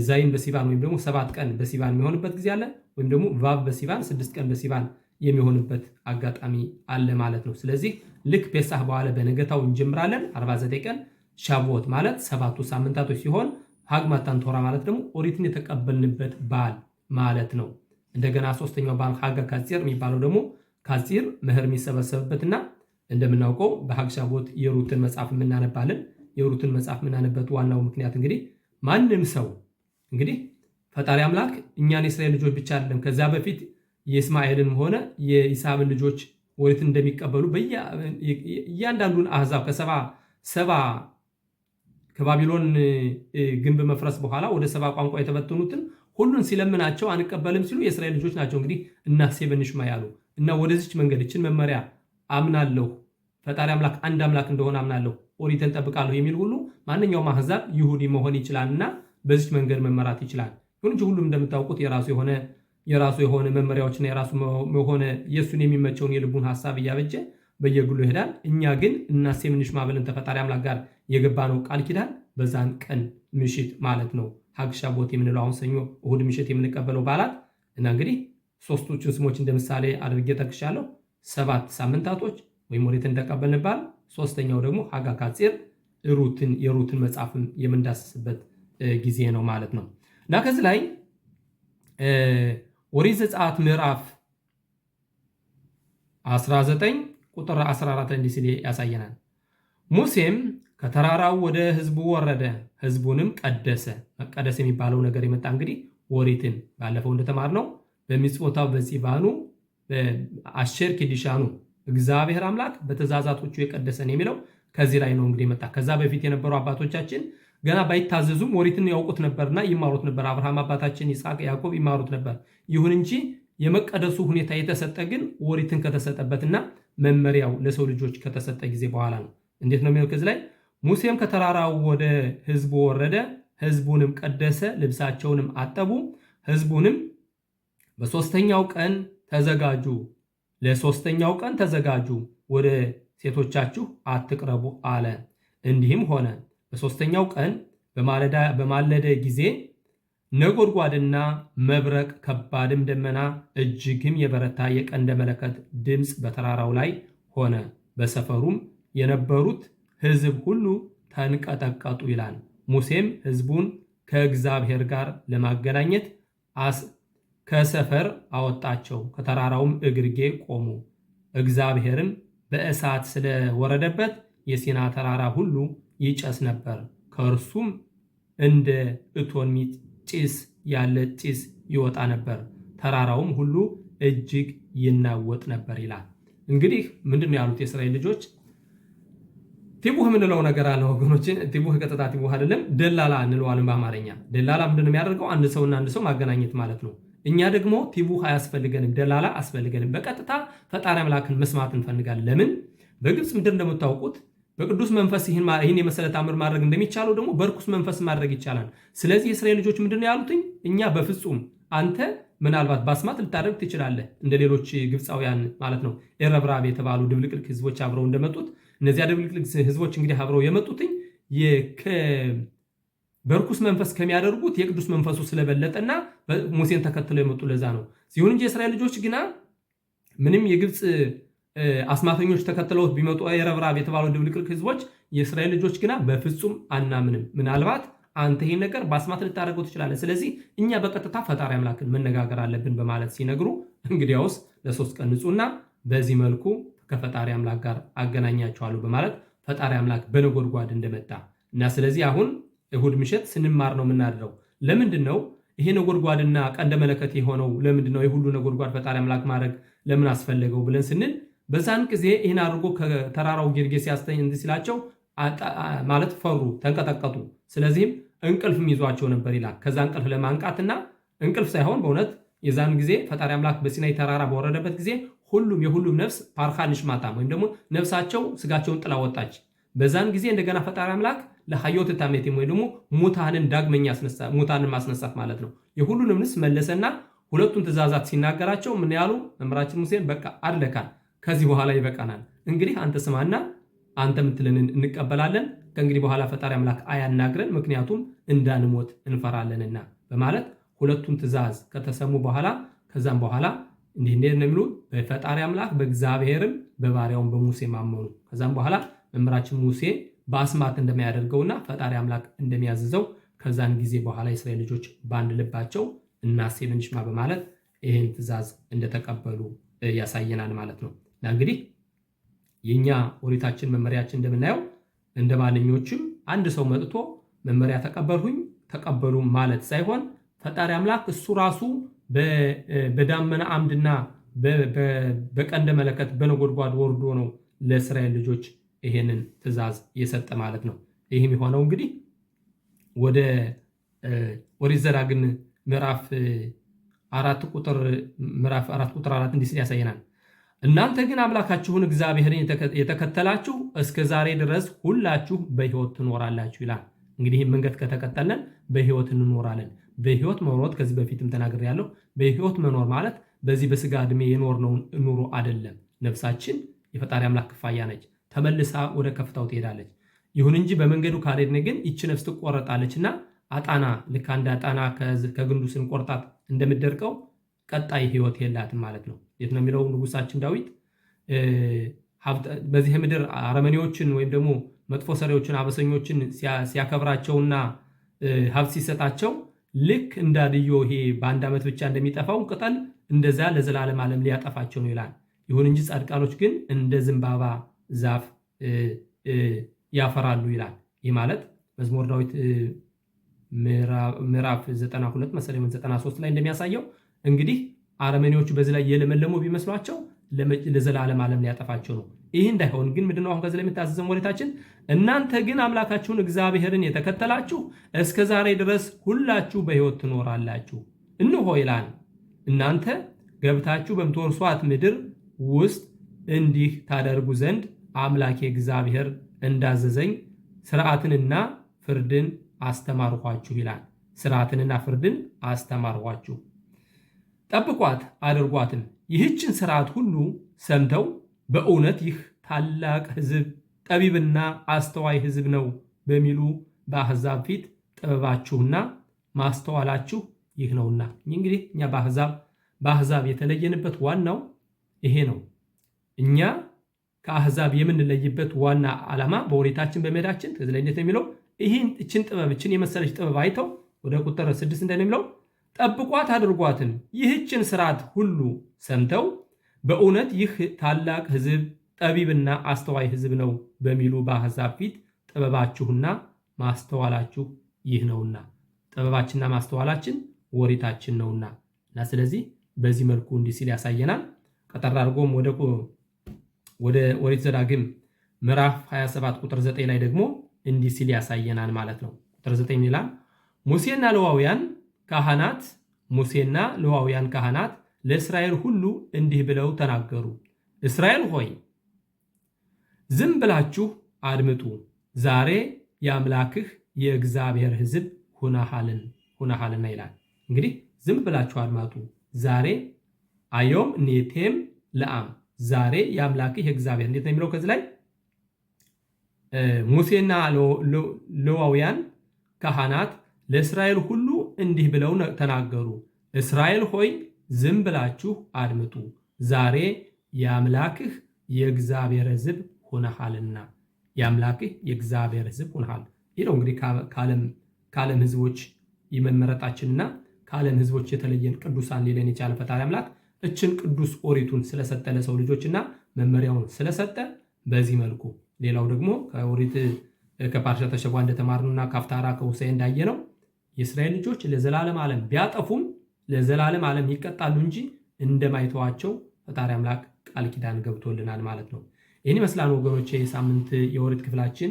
ዛይን በሲባን ወይም ደግሞ 7 ቀን በሲባን የሚሆንበት ጊዜ አለ። ወይም ደግሞ ቫብ በሲባን 6 ቀን በሲባን የሚሆንበት አጋጣሚ አለ ማለት ነው። ስለዚህ ልክ ፔሳህ በኋላ በነገታው እንጀምራለን። 49 ቀን ሻቦት ማለት 7ቱ ሳምንታቶች ሲሆን ሀግ ማታን ቶራ ማለት ደግሞ ኦሪትን የተቀበልንበት በዓል ማለት ነው። እንደገና ሶስተኛው በዓል ሀጋ ካጺር የሚባለው ደግሞ ካጺር መኸር የሚሰበሰብበትና እንደምናውቀው በሀግ ሻቦት የሩትን መጽሐፍ የምናነባለን። የሩትን መጽሐፍ የምናነበት ዋናው ምክንያት እንግዲህ ማንም ሰው እንግዲህ ፈጣሪ አምላክ እኛን የእስራኤል ልጆች ብቻ አይደለም ከዛ በፊት የእስማኤልን ሆነ የኢሳብን ልጆች ኦሪትን እንደሚቀበሉ እያንዳንዱን አሕዛብ ከሰባ ከባቢሎን ግንብ መፍረስ በኋላ ወደ 70 ቋንቋ የተበተኑትን ሁሉን ሲለምናቸው አንቀበልም ሲሉ የእስራኤል ልጆች ናቸው እንግዲህ እናሴ በንሽማ ያሉ እና ወደዚች መንገድችን መመሪያ አምናለሁ ፈጣሪ አምላክ አንድ አምላክ እንደሆነ አምናለሁ ኦሪትን ጠብቃለሁ የሚል ሁሉ ማንኛውም አሕዛብ ይሁዲ መሆን ይችላልና በዚች መንገድ መመራት ይችላል። ይሁን እንጂ ሁሉም እንደምታውቁት የራሱ የሆነ መመሪያዎችና የራሱ የሆነ የሱን የሚመቸውን የልቡን ሐሳብ እያበጀ በየግሉ ይሄዳል። እኛ ግን እናሴ በንሽማ ብለን ተፈጣሪ አምላክ ጋር የገባነው ቃል ኪዳን በዛን ቀን ምሽት ማለት ነው ሀግ ሻቦት የምንለው አሁን ሰኞ እሁድ ምሽት የምንቀበለው በዓላት እና እንግዲህ ሶስቶቹን ስሞች እንደምሳሌ አድርጌ ጠቅሻለሁ። 7 ሳምንታቶች ወይም ኦሪትን ተቀበልንባል። ሶስተኛው ደግሞ ሀጋ ካጺር የሩትን መጽሐፍም የምንዳስስበት ጊዜ ነው ማለት ነው። እና ከዚህ ላይ ኦሪት ዘጸአት ምዕራፍ 19 ቁጥር 14 እንዲህ ሲል ያሳየናል። ሙሴም ከተራራው ወደ ሕዝቡ ወረደ፣ ሕዝቡንም ቀደሰ። መቀደስ የሚባለው ነገር የመጣ እንግዲህ ኦሪትን ባለፈው እንደተማርነው በሚጽወታው በፂባኑ አሸር ኪዲሻኑ እግዚአብሔር አምላክ በትእዛዛቶቹ የቀደሰን የሚለው ከዚህ ላይ ነው እንግዲህ መጣ። ከዛ በፊት የነበሩ አባቶቻችን ገና ባይታዘዙም ኦሪትን ያውቁት ነበርና ይማሩት ነበር። አብርሃም አባታችን፣ ይስሐቅ፣ ያዕቆብ ይማሩት ነበር። ይሁን እንጂ የመቀደሱ ሁኔታ የተሰጠ ግን ኦሪትን ከተሰጠበትና መመሪያው ለሰው ልጆች ከተሰጠ ጊዜ በኋላ ነው። እንዴት ነው የሚለው ከዚህ ላይ ሙሴም ከተራራው ወደ ሕዝቡ ወረደ፣ ሕዝቡንም ቀደሰ፣ ልብሳቸውንም አጠቡ። ሕዝቡንም በሦስተኛው ቀን ተዘጋጁ፣ ለሶስተኛው ቀን ተዘጋጁ፣ ወደ ሴቶቻችሁ አትቅረቡ አለ። እንዲህም ሆነ በሶስተኛው ቀን በማለደ ጊዜ ነጎድጓድና መብረቅ ከባድም ደመና እጅግም የበረታ የቀንደ መለከት ድምፅ በተራራው ላይ ሆነ። በሰፈሩም የነበሩት ሕዝብ ሁሉ ተንቀጠቀጡ ይላል። ሙሴም ሕዝቡን ከእግዚአብሔር ጋር ለማገናኘት ከሰፈር አወጣቸው፣ ከተራራውም እግርጌ ቆሙ። እግዚአብሔርም በእሳት ስለወረደበት የሲና ተራራ ሁሉ ይጨስ ነበር፣ ከእርሱም እንደ እቶን ጭስ ያለ ጭስ ይወጣ ነበር፣ ተራራውም ሁሉ እጅግ ይናወጥ ነበር ይላል። እንግዲህ ምንድነው ያሉት የእስራኤል ልጆች? ቲቡህ የምንለው ነገር አለ ወገኖችን። ቲቡህ ቀጥታ ቲቡህ አይደለም፣ ደላላ እንለዋለን በአማርኛ። ደላላ ምንድነው የሚያደርገው? አንድ ሰውና አንድ ሰው ማገናኘት ማለት ነው። እኛ ደግሞ ቲቡህ አያስፈልገንም፣ ደላላ አያስፈልገንም። በቀጥታ ፈጣሪ አምላክን መስማት እንፈልጋለን። ለምን? በግብፅ ምድር እንደምታውቁት በቅዱስ መንፈስ ይህን የመሰለ ተአምር ማድረግ እንደሚቻለው ደግሞ በርኩስ መንፈስ ማድረግ ይቻላል። ስለዚህ የእስራኤል ልጆች ምንድነው ያሉትኝ? እኛ በፍጹም አንተ ምናልባት በአስማት ልታደርግ ትችላለህ፣ እንደ ሌሎች ግብፃውያን ማለት ነው። ኤረብራብ የተባሉ ድብልቅልቅ ህዝቦች አብረው እንደመጡት እነዚያ ድብልቅልቅ ህዝቦች እንግዲህ አብረው የመጡትኝ በርኩስ መንፈስ ከሚያደርጉት የቅዱስ መንፈሱ ስለበለጠና ሙሴን ተከትለው የመጡ ለዛ ነው። ሲሆን እንጂ የእስራኤል ልጆች ግና ምንም የግብፅ አስማተኞች ተከትለውት ቢመጡ ኤረብራብ የተባሉ ድብልቅልቅ ህዝቦች፣ የእስራኤል ልጆች ግና በፍጹም አናምንም፣ ምናልባት አንተ ይህን ነገር በአስማት ልታደርገው ትችላለህ፣ ስለዚህ እኛ በቀጥታ ፈጣሪ አምላክን መነጋገር አለብን በማለት ሲነግሩ እንግዲያውስ ለ3 ቀን ንጹህና በዚህ መልኩ ከፈጣሪ አምላክ ጋር አገናኛቸዋለሁ በማለት ፈጣሪ አምላክ በነጎድጓድ እንደመጣ እና ስለዚህ አሁን እሁድ ምሽት ስንማር ነው የምናድረው። ለምንድን ነው ይሄ ነጎድጓድና ቀንደ መለከት የሆነው? ለምንድን ነው የሁሉ ነጎድጓድ ፈጣሪ አምላክ ማድረግ ለምን አስፈለገው ብለን ስንል በዛን ጊዜ ይህን አድርጎ ከተራራው ጌርጌ ሲያስተኝ እንዲህ ሲላቸው ማለት ፈሩ፣ ተንቀጠቀጡ። ስለዚህም እንቅልፍም ይዟቸው ነበር ይላል። ከዛ እንቅልፍ ለማንቃትና እንቅልፍ ሳይሆን በእውነት የዛን ጊዜ ፈጣሪ አምላክ በሲናይ ተራራ በወረደበት ጊዜ የሁሉም ነፍስ ፓርካ ንሽማታም ወይም ደግሞ ነፍሳቸው ስጋቸውን ጥላ ወጣች። በዛን ጊዜ እንደገና ፈጣሪ አምላክ ለሐዮት ታሜቴም ወይ ደግሞ ሙታንን ዳግመኛ ሙታንን ማስነሳት ማለት ነው። የሁሉንም ነፍስ መለሰና ሁለቱን ትእዛዛት ሲናገራቸው ምን ያሉ መምህራችን ሙሴን በቃ አድለካል፣ ከዚህ በኋላ ይበቃናል፣ እንግዲህ አንተ ስማና አንተ ምትለንን እንቀበላለን፣ ከእንግዲህ በኋላ ፈጣሪ አምላክ አያናግረን፣ ምክንያቱም እንዳንሞት እንፈራለንና በማለት ሁለቱን ትእዛዝ ከተሰሙ በኋላ ከዛም በኋላ እንዲህ ነው የሚሉ በፈጣሪ አምላክ በእግዚአብሔርም በባሪያውም በሙሴ ማመኑ። ከዛም በኋላ መምህራችን ሙሴ በአስማት እንደማያደርገውና ፈጣሪ አምላክ እንደሚያዝዘው ከዛን ጊዜ በኋላ የእስራኤል ልጆች በአንድ ልባቸው እናሴብ እንሽማ በማለት ይህን ትእዛዝ እንደተቀበሉ ያሳየናል ማለት ነው። እና እንግዲህ የኛ ኦሪታችን መመሪያችን እንደምናየው እንደ ማንኞችም አንድ ሰው መጥቶ መመሪያ ተቀበሉ ማለት ሳይሆን ፈጣሪ አምላክ እሱ ራሱ በዳመና አምድና በቀንደ መለከት በነጎድጓድ ወርዶ ነው ለእስራኤል ልጆች ይሄንን ትእዛዝ የሰጠ ማለት ነው። ይህም የሆነው እንግዲህ ወደ ኦሪት ዘዳግም ምዕራፍ 4 ቁጥር 4 እንዲህ ሲል ያሳየናል። እናንተ ግን አምላካችሁን እግዚአብሔርን የተከተላችሁ እስከ ዛሬ ድረስ ሁላችሁ በሕይወት ትኖራላችሁ ይላል። እንግዲህ መንገድ ከተከተልን በሕይወት እንኖራለን። በሕይወት መኖር ከዚህ በፊትም ተናግሬያለሁ። በሕይወት መኖር ማለት በዚህ በስጋ ዕድሜ የኖርነውን ኑሮ አይደለም። ነፍሳችን የፈጣሪ አምላክ ክፋያ ነች፣ ተመልሳ ወደ ከፍታው ትሄዳለች። ይሁን እንጂ በመንገዱ ካልሄድን ግን ይቺ ነፍስ ትቆረጣለችና አጣና ልክ አንድ አጣና ከግንዱ ስንቆርጣት እንደምትደርቀው ቀጣይ ሕይወት የላትም ማለት ነው። የት ነው የሚለው ንጉሳችን ዳዊት በዚህ ምድር አረመኔዎችን ወይም ደግሞ መጥፎ ሰሪዎችን አበሰኞችን ሲያከብራቸውና ሀብት ሲሰጣቸው ልክ እንዳድዮ ይሄ በአንድ ዓመት ብቻ እንደሚጠፋው ቅጠል እንደዛ ለዘላለም ዓለም ሊያጠፋቸው ነው ይላል። ይሁን እንጂ ጻድቃኖች ግን እንደ ዘንባባ ዛፍ ያፈራሉ ይላል። ይህ ማለት መዝሙር ዳዊት ምዕራፍ 92 መሰለኝ 93 ላይ እንደሚያሳየው እንግዲህ አረመኔዎቹ በዚህ ላይ የለመለሙ ቢመስሏቸው ለዘላለም ዓለም ሊያጠፋቸው ነው። ይህ እንዳይሆን ግን ምንድነው አሁን ከዚህ ላይ የምታዘዘው ወሬታችን? እናንተ ግን አምላካችሁን እግዚአብሔርን የተከተላችሁ እስከ ዛሬ ድረስ ሁላችሁ በሕይወት ትኖራላችሁ። እንሆ ይላል እናንተ ገብታችሁ በምትወርሷት ምድር ውስጥ እንዲህ ታደርጉ ዘንድ አምላኬ እግዚአብሔር እንዳዘዘኝ ሥርዓትንና ፍርድን አስተማርኋችሁ ይላል። ሥርዓትንና ፍርድን አስተማርኋችሁ፣ ጠብቋት አድርጓትም። ይህችን ሥርዓት ሁሉ ሰምተው በእውነት ይህ ታላቅ ሕዝብ ጠቢብና አስተዋይ ሕዝብ ነው በሚሉ በአሕዛብ ፊት ጥበባችሁና ማስተዋላችሁ ይህ ነውና። እንግዲህ እኛ በአሕዛብ የተለየንበት ዋናው ይሄ ነው። እኛ ከአሕዛብ የምንለይበት ዋና ዓላማ በኦሪታችን በመሄዳችን ከዚህ ላይ እንዴት ነው የሚለው? እችን የመሰለች ጥበብ አይተው ወደ ቁጥር 6 እንደሚለው ጠብቋት አድርጓትም ይህችን ስርዓት ሁሉ ሰምተው በእውነት ይህ ታላቅ ሕዝብ ጠቢብና አስተዋይ ሕዝብ ነው በሚሉ በአሕዛብ ፊት ጥበባችሁና ማስተዋላችሁ ይህ ነውና። ጥበባችንና ማስተዋላችን ኦሪታችን ነውና እና ስለዚህ በዚህ መልኩ እንዲህ ሲል ያሳየናል። ቀጠር አድርጎም ወደ ኦሪት ዘዳግም ምዕራፍ 27 ቁጥር 9 ላይ ደግሞ እንዲህ ሲል ያሳየናል ማለት ነው። ቁጥር 9 ይላል ሙሴና ሌዋውያን ካህናት ለእስራኤል ሁሉ እንዲህ ብለው ተናገሩ። እስራኤል ሆይ ዝም ብላችሁ አድምጡ፣ ዛሬ የአምላክህ የእግዚአብሔር ሕዝብ ሁነሃልና ይላል። እንግዲህ ዝም ብላችሁ አድምጡ፣ ዛሬ አዮም ኔቴም ለአም፣ ዛሬ የአምላክህ የእግዚአብሔር እንዴት ነው የሚለው? ከዚህ ላይ ሙሴና ሌዋውያን ካህናት ለእስራኤል ሁሉ እንዲህ ብለው ተናገሩ። እስራኤል ሆይ ዝም ብላችሁ አድምጡ፣ ዛሬ የአምላክህ የእግዚአብሔር ሕዝብ ሆነሃልና። የአምላክህ የእግዚአብሔር ሕዝብ ሆነሃል። ይህ ነው እንግዲህ ከዓለም ሕዝቦች የመመረጣችንና ከዓለም ሕዝቦች የተለየን ቅዱሳን ሊለን የቻለ ፈጣሪ አምላክ እችን ቅዱስ ኦሪቱን ስለሰጠ ለሰው ልጆችና መመሪያውን ስለሰጠ በዚህ መልኩ። ሌላው ደግሞ ከኦሪት ከፓርሻተ ሸዋ እንደተማርነውና ካፍታራ ከሆሴዕ እንዳየነው የእስራኤል ልጆች ለዘላለም ዓለም ቢያጠፉም ለዘላለም ዓለም ይቀጣሉ እንጂ እንደማይተዋቸው ፈጣሪ አምላክ ቃል ኪዳን ገብቶልናል ማለት ነው። ይህን ይመስላል ወገኖቼ የሳምንት የኦሪት ክፍላችን።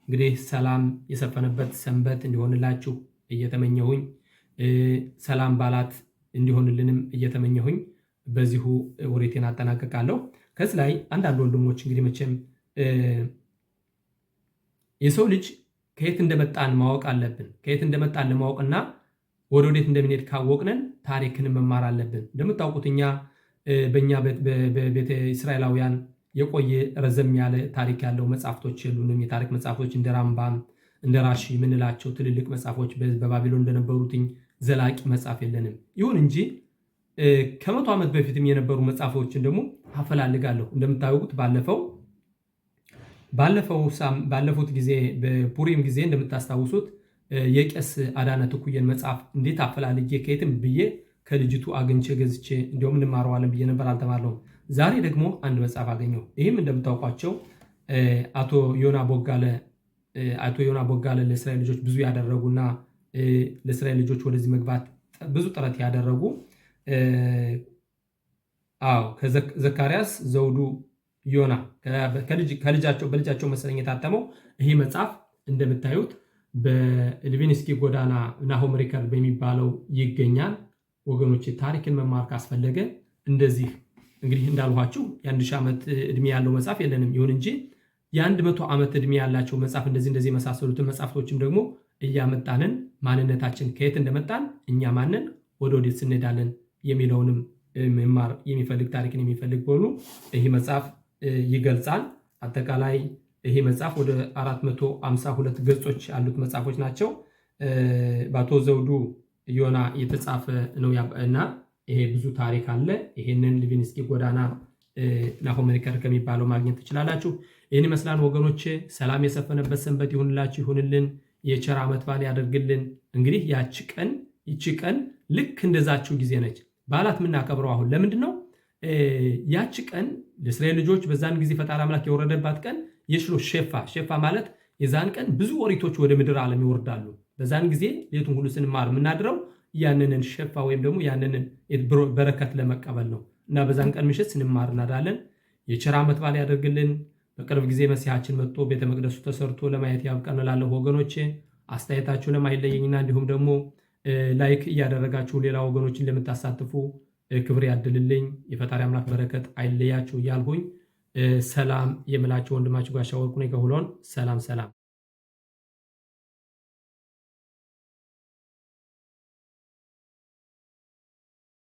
እንግዲህ ሰላም የሰፈነበት ሰንበት እንዲሆንላችሁ እየተመኘሁኝ ሰላም ባላት እንዲሆንልንም እየተመኘሁኝ በዚሁ ኦሪቴን አጠናቀቃለሁ። ከዚህ ላይ አንዳንድ ወንድሞች እንግዲህ መቼም የሰው ልጅ ከየት እንደመጣን ማወቅ አለብን። ከየት እንደመጣን ለማወቅና ወደ ወዴት እንደምንሄድ ካወቅነን ታሪክን መማር አለብን። እንደምታውቁት እኛ በእኛ በቤተ እስራኤላውያን የቆየ ረዘም ያለ ታሪክ ያለው መጽሐፍቶች የሉንም። የታሪክ መጽሐፍቶች እንደ ራምባም እንደ ራሺ የምንላቸው ትልልቅ መጽሐፎች በባቢሎን እንደነበሩትኝ ዘላቂ መጽሐፍ የለንም። ይሁን እንጂ ከ100 ዓመት በፊትም የነበሩ መጽሐፎችን ደግሞ አፈላልጋለሁ። እንደምታውቁት ባለፉት ጊዜ በፑሪም ጊዜ እንደምታስታውሱት የቄስ አዳነ ትኩየን መጽሐፍ እንዴት አፈላልጌ ከየትም ብዬ ከልጅቱ አግኝቼ ገዝቼ እንዲሁም እንማረዋለን ብዬ ነበር፣ አልተማርነውም። ዛሬ ደግሞ አንድ መጽሐፍ አገኘው። ይህም እንደምታውቋቸው አቶ ዮና ቦጋለ ለእስራኤል ልጆች ብዙ ያደረጉና ለእስራኤል ልጆች ወደዚህ መግባት ብዙ ጥረት ያደረጉ ከዘካርያስ ዘውዱ ዮና በልጃቸው መሰለኝ የታተመው ይህ መጽሐፍ እንደምታዩት በልቪንስኪ ጎዳና ናሆም ሪከርድ በሚባለው ይገኛል። ወገኖች ታሪክን መማር ካስፈለገ እንደዚህ እንግዲህ እንዳልኋችሁ የ1000 ዓመት ዕድሜ ያለው መጽሐፍ የለንም። ይሁን እንጂ የ100 ዓመት ዕድሜ ያላቸው መጽሐፍ እንደዚህ የመሳሰሉትን መጽሐፍቶችም ደግሞ እያመጣንን ማንነታችን ከየት እንደመጣን እኛ ማንን ወደ ወዴት ስንሄዳለን የሚለውንም መማር የሚፈልግ ታሪክን የሚፈልግ በሆኑ ይህ መጽሐፍ ይገልጻል። አጠቃላይ ይህ መጽሐፍ ወደ 452 ገጾች ያሉት መጽሐፎች ናቸው። በአቶ ዘውዱ ዮና የተጻፈ ነው እና ይሄ ብዙ ታሪክ አለ። ይሄንን ልቪንስኪ ጎዳና ናሆም ሪከርድ ከሚባለው ማግኘት ትችላላችሁ። ይህን ይመስላል ወገኖቼ። ሰላም የሰፈነበት ሰንበት ይሁንላችሁ፣ ይሁንልን። የቸር ዓመት በዓል ያደርግልን። እንግዲህ ይቺ ቀን ልክ እንደዛችው ጊዜ ነች። በዓላት የምናከብረው አሁን ለምንድን ነው? ያቺ ቀን ለእስራኤል ልጆች በዛን ጊዜ ፈጣሪ አምላክ የወረደባት ቀን የሽሎ ሼፋ ማለት የዛን ቀን ብዙ ኦሪቶች ወደ ምድር ዓለም ይወርዳሉ። በዛን ጊዜ ሌቱን ሁሉ ስንማር የምናድረው ያንንን ሼፋ ወይም ደግሞ ያንንን በረከት ለመቀበል ነው እና በዛን ቀን ምሽት ስንማር እናዳለን። የቸር ዓመት በዓል ያደርግልን። በቅርብ ጊዜ መሲሐችን መጥቶ ቤተ መቅደሱ ተሰርቶ ለማየት ያብቃን እላለሁ ወገኖቼ። አስተያየታችሁ ለማይለየኝና እንዲሁም ደግሞ ላይክ እያደረጋችሁ ሌላ ወገኖችን ለምታሳትፉ ክብር ያድልልኝ። የፈጣሪ አምላክ በረከት አይለያችሁ እያልሁኝ ሰላም የምላችሁ ወንድማችሁ ጋሻ ወርቁ ነኝ ከሁሎን። ሰላም